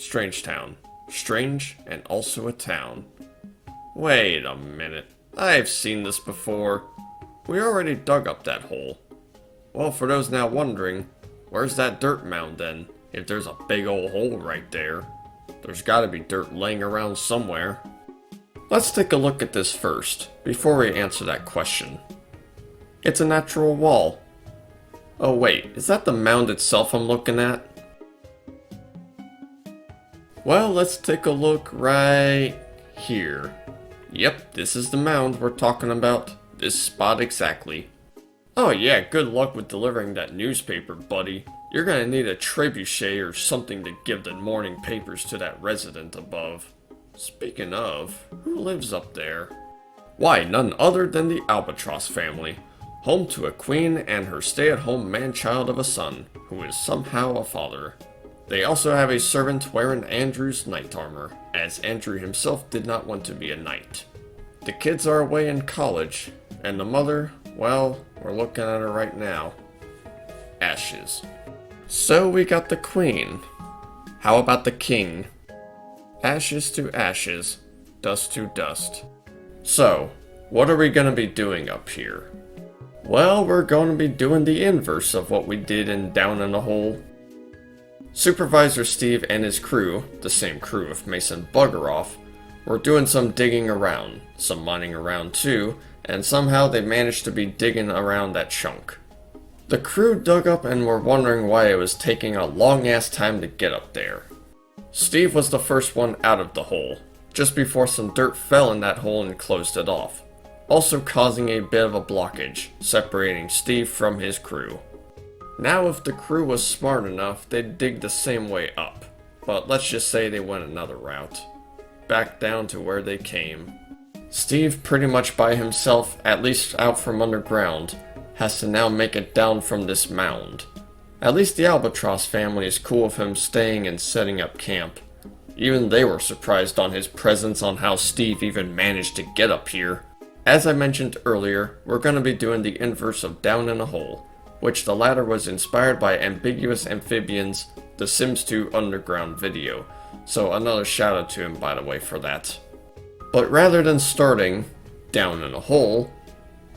Strange town. Strange and also a town. Wait a minute. I've seen this before. We already dug up that hole. Well, for those now wondering, where's that dirt mound then? If there's a big old hole right there, there's gotta be dirt laying around somewhere. Let's take a look at this first, before we answer that question. It's a natural wall. Oh wait, is that the mound itself I'm looking at? Well, let's take a look right here. Yep, this is the mound we're talking about. This spot exactly. Oh yeah, good luck with delivering that newspaper, buddy. You're gonna need a trebuchet or something to give the morning papers to that resident above. Speaking of, who lives up there? Why, none other than the Albatross family. Home to a queen and her stay-at-home man-child of a son, who is somehow a father. They also have a servant wearing Andrew's knight armor, as Andrew himself did not want to be a knight. The kids are away in college, and the mother, well, we're looking at her right now. Ashes. So we got the queen. How about the king? Ashes to ashes, dust to dust. So, what are we gonna be doing up here? Well, we're gonna be doing the inverse of what we did in Down in the Hole. Supervisor Steve and his crew, the same crew of Mason Buggeroff, were doing some digging around, some mining around too, and somehow they managed to be digging around that chunk. The crew dug up and were wondering why it was taking a long ass time to get up there. Steve was the first one out of the hole, just before some dirt fell in that hole and closed it off, also causing a bit of a blockage, separating Steve from his crew. Now if the crew was smart enough, they'd dig the same way up, but let's just say they went another route. Back down to where they came. Steve, pretty much by himself, at least out from underground, has to now make it down from this mound. At least the Albatross family is cool with him staying and setting up camp. Even they were surprised on his presence on how Steve even managed to get up here. As I mentioned earlier, we're going to be doing the inverse of Down in a Hole, which the latter was inspired by AmbiguousAmphibian's The Sims 2 Underground video, so another shout out to him by the way for that. But rather than starting down in a hole,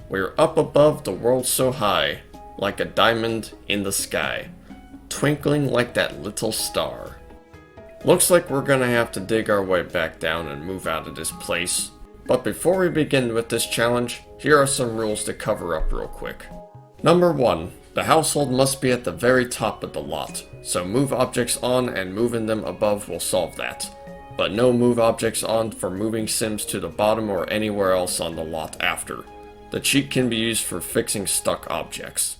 we're up above the world so high, like a diamond in the sky, twinkling like that little star. Looks like we're gonna have to dig our way back down and move out of this place. But before we begin with this challenge, here are some rules to cover up real quick. Number 1. The household must be at the very top of the lot, so move objects on and moving them above will solve that. But no move objects on for moving Sims to the bottom or anywhere else on the lot after. The cheat can be used for fixing stuck objects.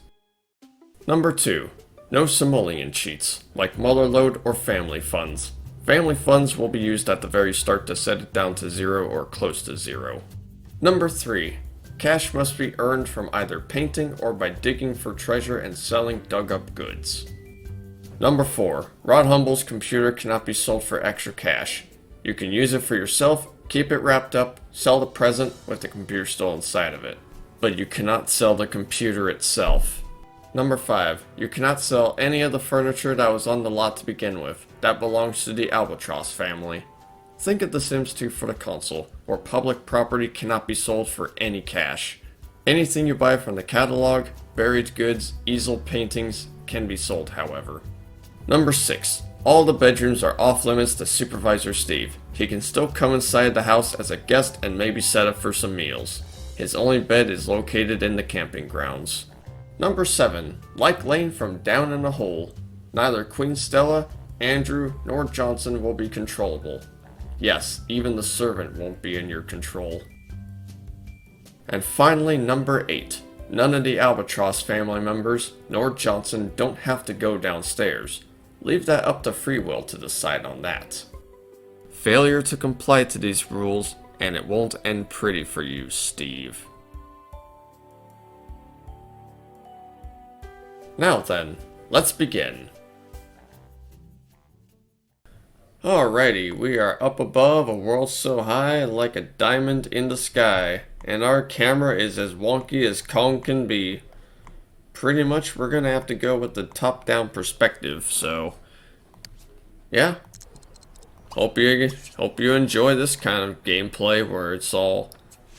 Number 2. No simoleon cheats, like Muller load or family funds. Family funds will be used at the very start to set it down to 0 or close to 0. Number 3. Cash must be earned from either painting or by digging for treasure and selling dug up goods. Number 4. Rod Humble's computer cannot be sold for extra cash. You can use it for yourself, keep it wrapped up, sell the present with the computer still inside of it. But you cannot sell the computer itself. Number 5. You cannot sell any of the furniture that was on the lot to begin with. That belongs to the Albatross family. Think of The Sims 2 for the console, where public property cannot be sold for any cash. Anything you buy from the catalog, buried goods, easel paintings, can be sold however. Number 6. All the bedrooms are off limits to Supervisor Steve. He can still come inside the house as a guest and maybe set up for some meals. His only bed is located in the camping grounds. Number 7. Like Lane from Down in a Hole, neither Queen Stella, Andrew, nor Johnson will be controllable. Yes, even the servant won't be in your control. And finally, number 8. None of the Albatross family members, nor Johnson, don't have to go downstairs. Leave that up to free will to decide on that. Failure to comply to these rules, and it won't end pretty for you, Steve. Now then, let's begin. Alrighty, we are up above a world so high like a diamond in the sky, and our camera is as wonky as Kong can be. Pretty much we're gonna have to go with the top-down perspective, so yeah, hope you enjoy this kind of gameplay where it's all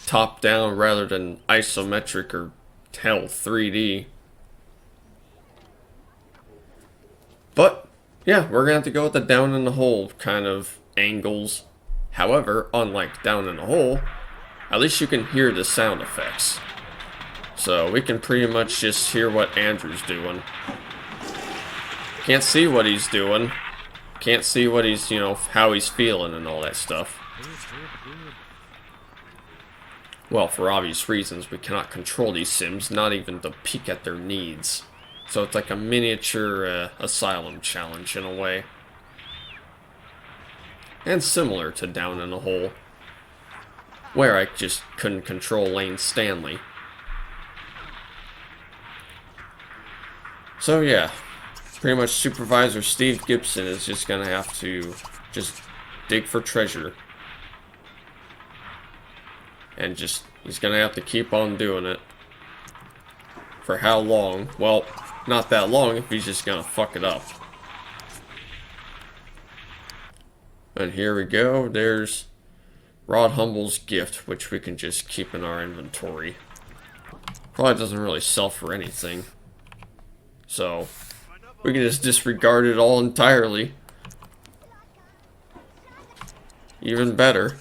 top down rather than isometric or hell 3D. But yeah, we're gonna have to go with the down in the hole kind of angles. However, unlike down in the hole, at least you can hear the sound effects. So we can pretty much just hear what Andrew's doing. Can't see what he's doing. Can't see what he's, how he's feeling and all that stuff. Well, for obvious reasons, we cannot control these Sims, not even to peek at their needs. So it's like a miniature asylum challenge in a way. And similar to Down in a Hole, where I just couldn't control Lane Stanley. So yeah, pretty much Supervisor Steve Gibson is just gonna have to just dig for treasure. And he's gonna have to keep on doing it. For how long? Well, not that long if he's just gonna fuck it up. And here we go, there's Rod Humble's gift, which we can just keep in our inventory. Probably doesn't really sell for anything. So, we can just disregard it all entirely. Even better.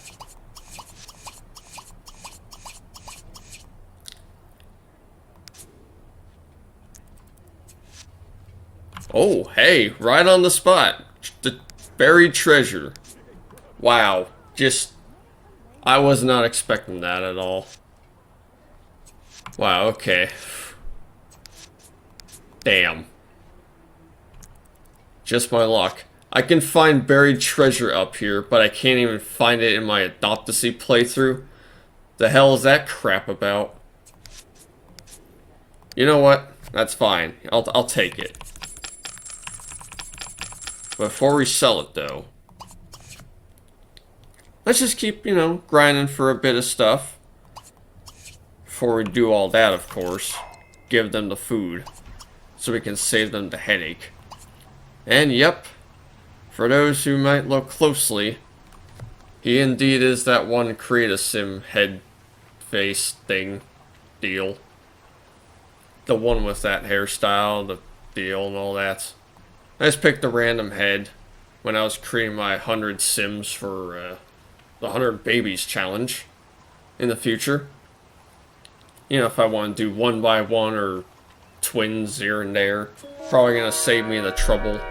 Oh, hey, right on the spot. The buried treasure. Wow, I was not expecting that at all. Wow, okay. Damn. Just my luck. I can find buried treasure up here, but I can't even find it in my Adoptacy playthrough. The hell is that crap about? You know what? That's fine. I'll take it. Before we sell it, though, let's just keep, grinding for a bit of stuff. Before we do all that, of course, give them the food, so we can save them the headache. And yep, for those who might look closely, he indeed is that one Create-A-Sim head face thing deal. The one with that hairstyle, the deal and all that. I just picked a random head when I was creating my 100 Sims for the 100 Babies challenge in the future. If I want to do 1 by 1 or twins here and there. Probably going to save me the trouble.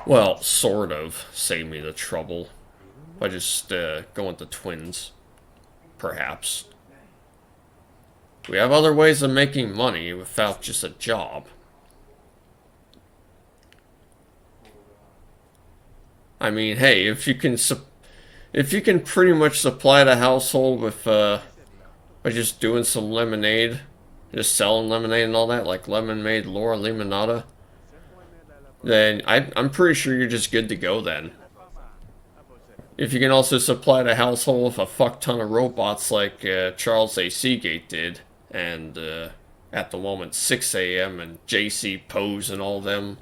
Well, sort of save me the trouble. By just going to twins. Perhaps. We have other ways of making money without just a job. I mean, hey, if you can pretty much supply the household with by just doing some lemonade, just selling lemonade and all that, like Lemonade Laura Limonada, then I'm pretty sure you're just good to go then. If you can also supply the household with a fuck ton of robots like Charles A. Seagate did, and at the moment 6 AM and JC Pose and all them,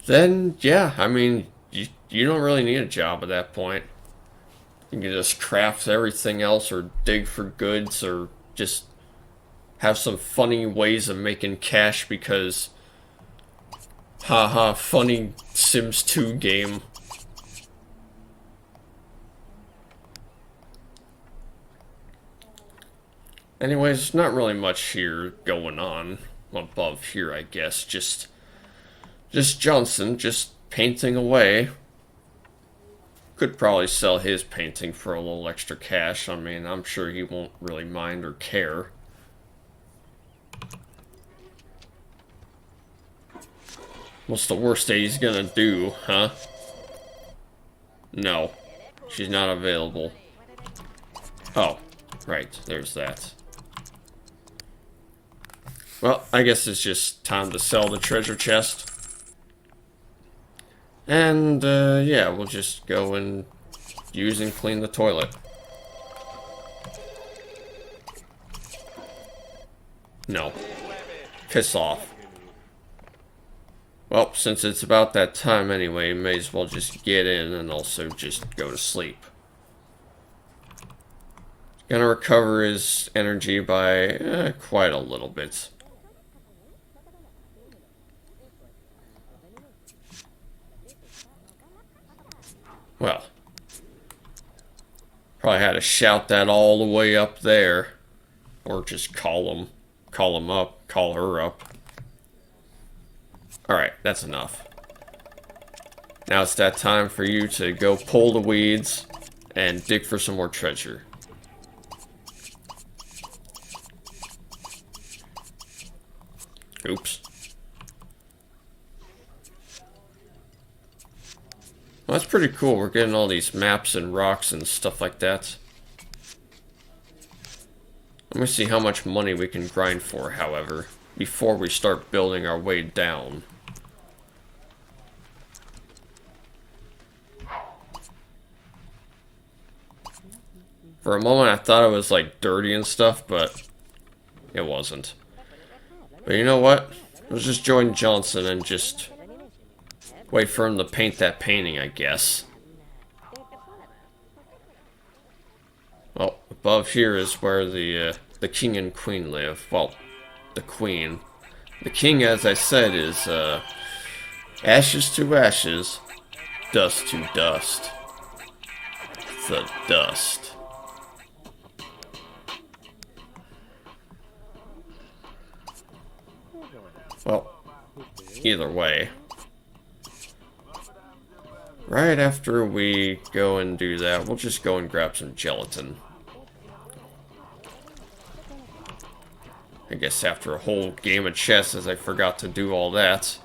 then yeah, I mean, you don't really need a job at that point. You can just craft everything else or dig for goods or just have some funny ways of making cash because haha, funny Sims 2 game. Anyways, there's not really much here going on above here, I guess. Just Johnson, just painting away. Could probably sell his painting for a little extra cash. I mean, I'm sure he won't really mind or care. What's the worst that he's gonna do, huh? No. She's not available. Oh, right, there's that. Well, I guess it's just time to sell the treasure chest. And, yeah, we'll just go and use and clean the toilet. No. Piss off. Well, since it's about that time anyway, may as well just get in and also just go to sleep. Gonna recover his energy by quite a little bit. Well, probably had to shout that all the way up there. Or just call him up, call her up. Alright, that's enough. Now it's that time for you to go pull the weeds and dig for some more treasure. Oops. Well, that's pretty cool. We're getting all these maps and rocks and stuff like that. Let me see how much money we can grind for, however, before we start building our way down. For a moment I thought it was like dirty and stuff, but it wasn't. But you know what? Let's just join Johnson and just wait for him to paint that painting, I guess. Well, above here is where the king and queen live. Well, the queen. The king, as I said, is ashes to ashes, dust to dust. The dust. Well, either way. Right after we go and do that, we'll just go and grab some gelatin. I guess after a whole game of chess, as I forgot to do all that.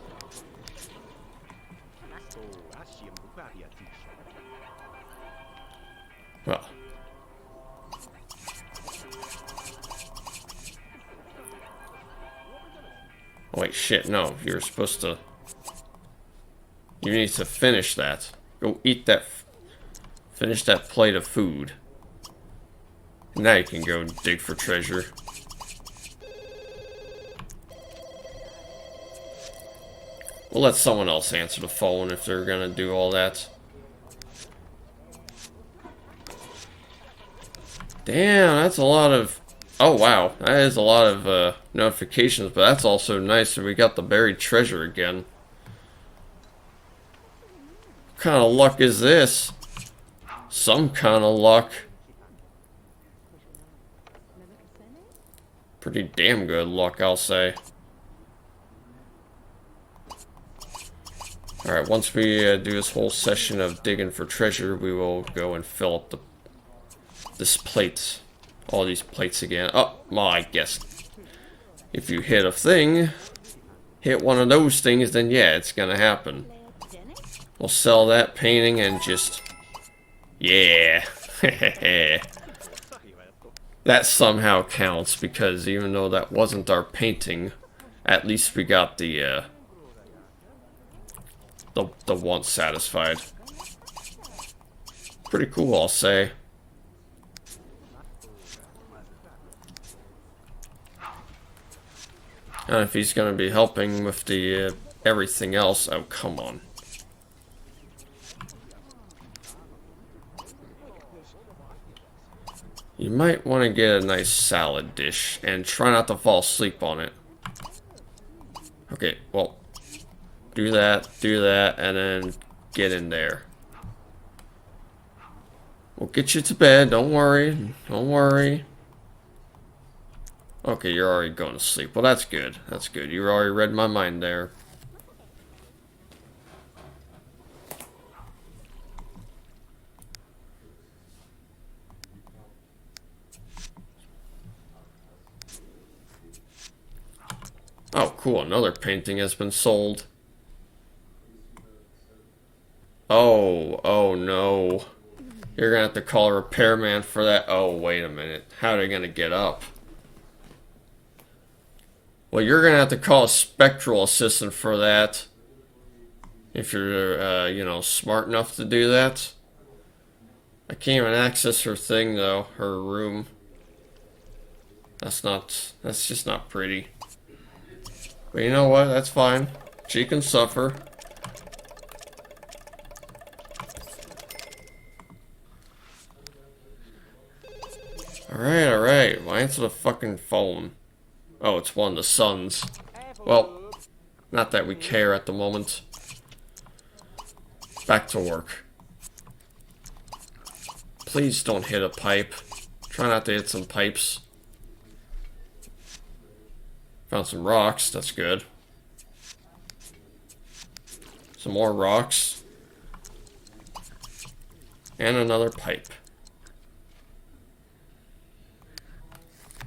Well. Oh, wait, shit, no. You're supposed to... You need to finish that. Go eat that... Finish that plate of food. Now you can go dig for treasure. We'll let someone else answer the phone if they're gonna do all that. Damn, that's a lot of... Oh, wow. That is a lot of notifications, but that's also nice that we got the buried treasure again. What kind of luck is this? Some kind of luck. Pretty damn good luck, I'll say. Alright, once we do this whole session of digging for treasure, we will go and fill up this plate. All these plates again. Oh, well, I guess if you hit a thing, hit one of those things, then yeah, it's gonna happen. We'll sell that painting and just... Yeah. That somehow counts, because even though that wasn't our painting, at least we got the want satisfied. Pretty cool, I'll say. I don't know if he's going to be helping with the everything else. Oh, come on. You might want to get a nice salad dish and try not to fall asleep on it. Okay, well, do that, and then get in there. We'll get you to bed, don't worry, don't worry. Okay, you're already going to sleep. Well, that's good. That's good. You already read my mind there. Oh, cool. Another painting has been sold. Oh no. You're gonna have to call a repairman for that. Oh, wait a minute. How are they gonna get up? Well, you're gonna have to call a spectral assistant for that. If you're, you know, smart enough to do that. I can't even access her thing, though. Her room. That's just not pretty. But you know what? That's fine. She can suffer. Alright, alright. Well, answer the fucking phone. Oh, it's one of the sons. Well, not that we care at the moment. Back to work. Please don't hit a pipe. Try not to hit some pipes. Found some rocks, that's good. Some more rocks. And another pipe.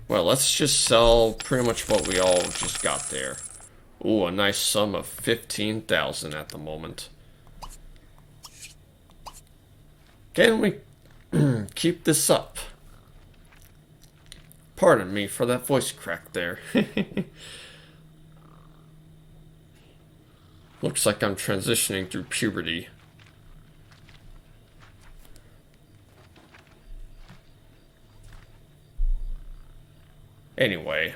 Well, let's just sell pretty much what we all just got there. Ooh, a nice sum of 15,000 at the moment. Can we keep this up? Pardon me for that voice crack there. Looks like I'm transitioning through puberty. Anyway.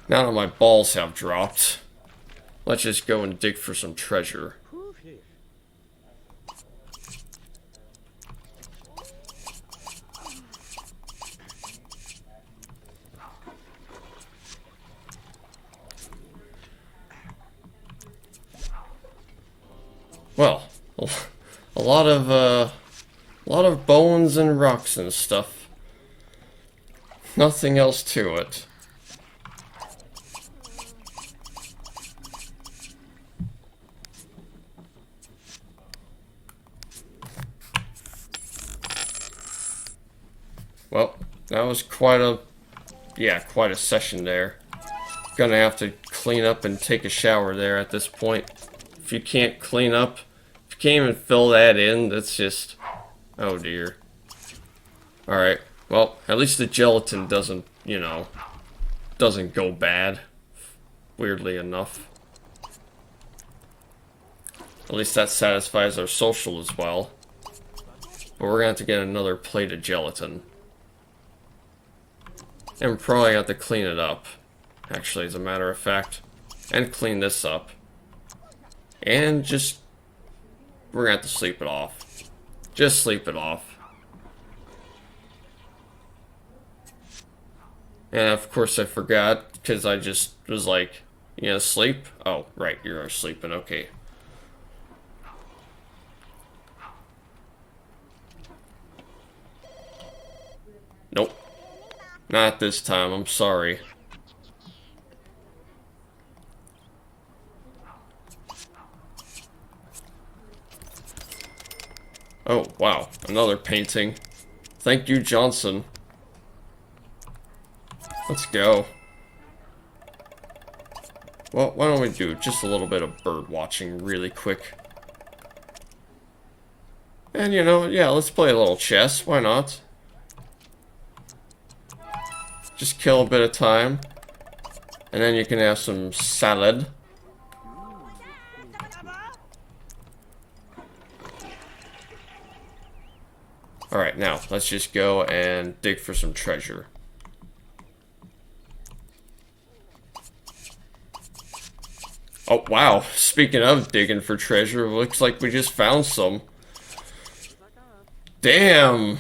Now that my balls have dropped, let's just go and dig for some treasure. Well, a lot of bones and rocks and stuff. Nothing else to it. Well, that was quite a session there. Gonna have to clean up and take a shower there at this point. If you can't clean up, if you can't even fill that in, that's just, oh dear. Alright, well, at least the gelatin doesn't, you know, doesn't go bad, weirdly enough. At least that satisfies our social as well. But we're gonna have to get another plate of gelatin. And we're probably have to clean it up, actually, as a matter of fact. And clean this up. And just, we're gonna have to sleep it off. Just sleep it off. And of course I forgot, because I just was like, you gonna sleep? Oh, right, you're sleeping, okay. Nope. Not this time, I'm sorry. Oh, wow. Another painting. Thank you, Johnson. Let's go. Well, why don't we do just a little bit of bird watching really quick. And, you know, yeah, let's play a little chess. Why not? Just kill a bit of time. And then you can have some salad. Alright, now, let's just go and dig for some treasure. Oh, wow. Speaking of digging for treasure, looks like we just found some. Damn.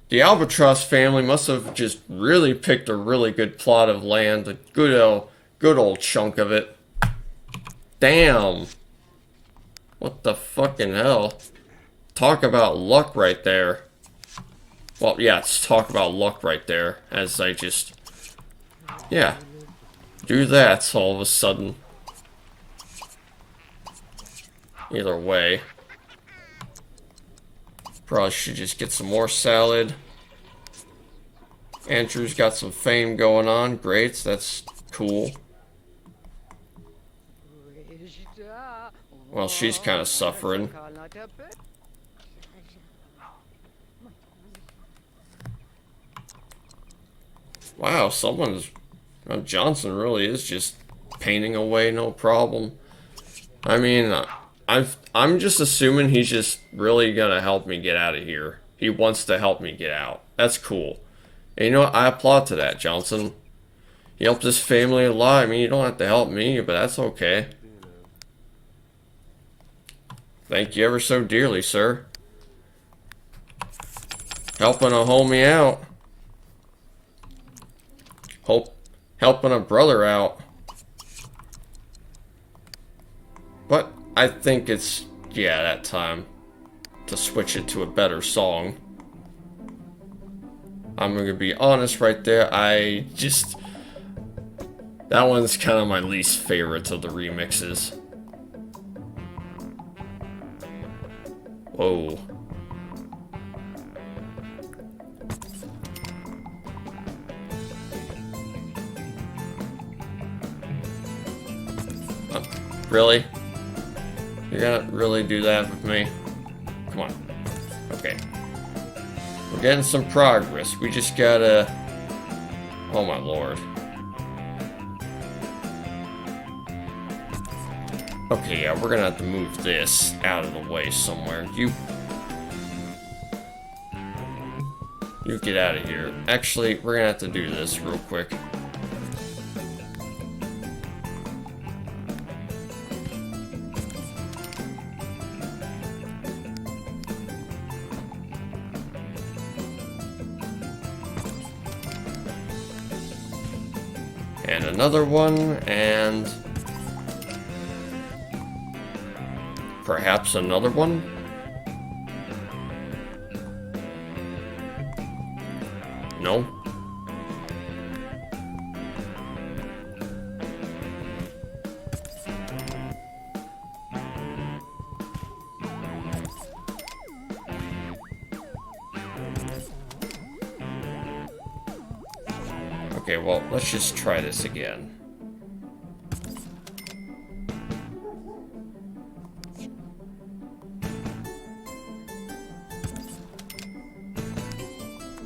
The Albatross family must have just really picked a really good plot of land. A good old chunk of it. Damn. What the fucking hell? Talk about luck right there. Well, yeah, let's talk about luck right there. As I just... yeah. Do that all of a sudden. Either way. Probably should just get some more salad. Andrew's got some fame going on. Great, that's cool. Well, she's kind of suffering. Wow, Johnson really is just painting away, no problem. I mean, I'm just assuming he's just really gonna help me get out of here. He wants to help me get out. That's cool. And you know what? I applaud to that, Johnson. He helped his family a lot. I mean, you don't have to help me, but that's okay. Thank you ever so dearly, sir. Helping a homie out. Helping a brother out. But I think it's, yeah, that time to switch it to a better song. I'm gonna be honest right there, that one's kind of my least favorite of the remixes. Whoa. Really? You're gonna really do that with me? Come on. Okay. We're getting some progress. We just gotta... Oh my lord. Okay, yeah, we're gonna have to move this out of the way somewhere. You get out of here. Actually, we're gonna have to do this real quick. And another one, and... perhaps another one? No? Okay, well, let's just try this again.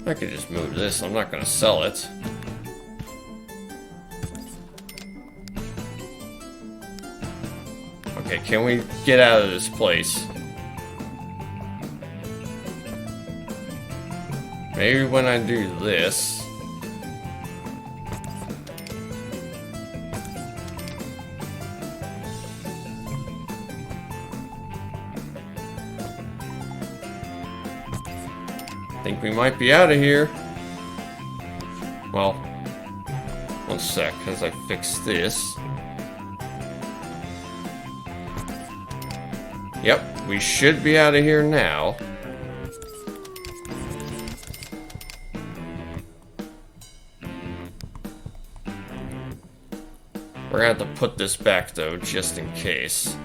I could just move this. I'm not gonna sell it. Okay, can we get out of this place? Maybe when I do this... think we might be out of here. Well, one sec, as I fix this. Yep, we should be out of here now. We're gonna have to put this back though, just in case.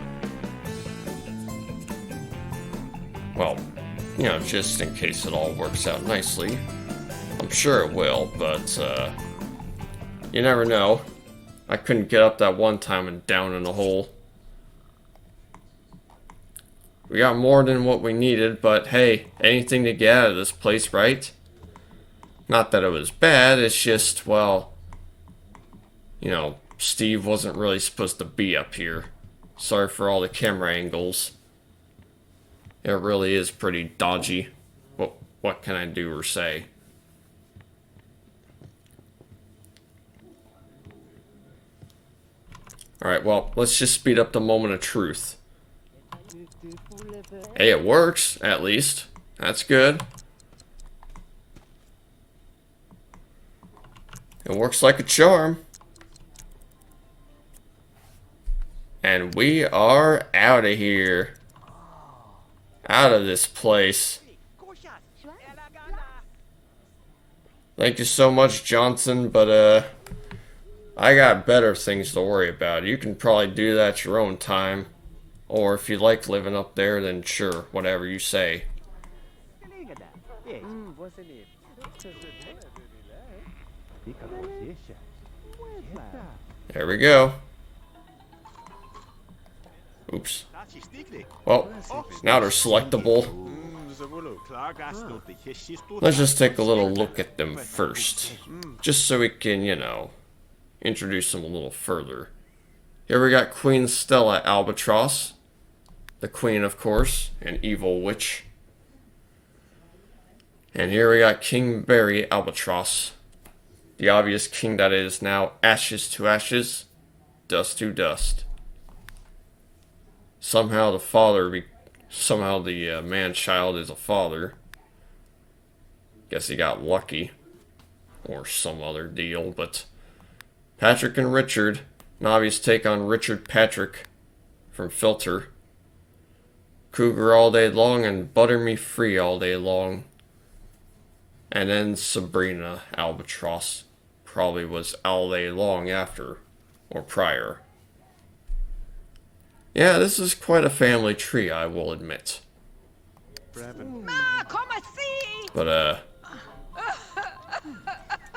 Well, you know, just in case it all works out nicely. I'm sure it will, but, you never know. I couldn't get up that one time and down in a hole. We got more than what we needed, but hey, anything to get out of this place, right? Not that it was bad, it's just, well, you know, Steve wasn't really supposed to be up here. Sorry for all the camera angles. It really is pretty dodgy. What can I do or say? Alright, well, let's just speed up the moment of truth. Hey, it works, at least. That's good. It works like a charm. And we are out of here. Out of this place. Thank you so much, Johnson, but I got better things to worry about. You can probably do that at your own time. Or if you like living up there, then sure, whatever you say. There we go. Oops. Well, now they're selectable. Let's just take a little look at them first. Just so we can, you know, introduce them a little further. Here we got Queen Stella Albatross. The Queen, of course, an evil witch. And here we got King Barry Albatross. the obvious king that is now ashes to ashes, dust to dust. Somehow the man-child is a father. Guess he got lucky. Or some other deal, but Patrick and Richard, an obvious take on Richard Patrick from Filter. Cougar all day long and butter me free all day long. And then Sabrina Albatross probably was all day long after, or prior. Yeah, this is quite a family tree, I will admit. But,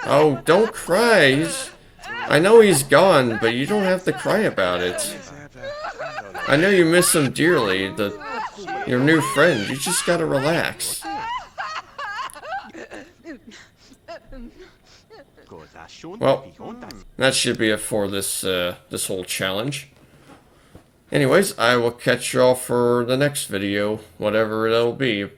oh, don't cry. I know he's gone, but you don't have to cry about it. I know you miss him dearly, your new friend. You just gotta relax. Well, that should be it for this whole challenge. Anyways, I will catch y'all for the next video, whatever it'll be.